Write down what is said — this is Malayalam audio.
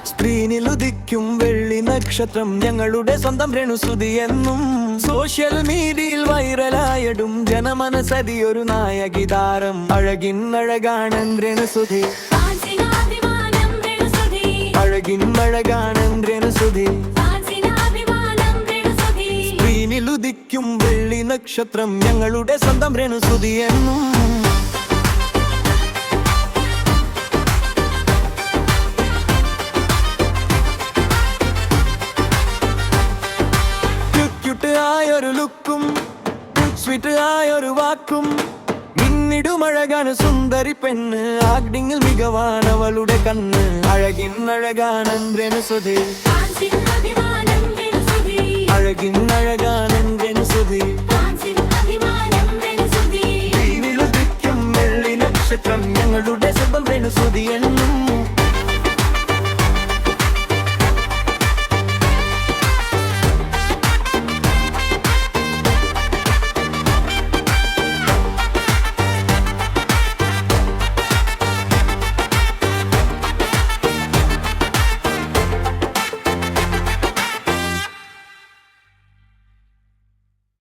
സ്ക്രീനിലുദിക്കും വെള്ളി നക്ഷത്രം ഞങ്ങളുടെ സ്വന്തം രേണുസുതി എന്നും സോഷ്യൽ മീഡിയയിൽ വൈറലായിടും ജനമനസതിയൊരു നായകിതാരം അഴകിൻ അഴകാണ് രേണുസുതി അഴകിൻ അഴകാണ് രേണുസുതി സ്ക്രീനിലുദിക്കും വെള്ളി നക്ഷത്രം ഞങ്ങളുടെ സ്വന്തം രേണുസുതി എന്നും ആയൊരു ലുക്കും സ്വീറ്റ് ആയൊരു വാക്കും മിന്നിടുമഴകാണ് സുന്ദരി പെണ്ണ് ആക്ടിങ്ങിൽ മികവാണ് അവളുടെ കണ്ണ് അഴകിൻ അഴകാണ് രേണുസുതി അഴകിൻ അഴകാണ് രേണുസുതി വെള്ളി നക്ഷത്രം ഞങ്ങളുടെ സ്വന്തം രേണുസുതി എന്നും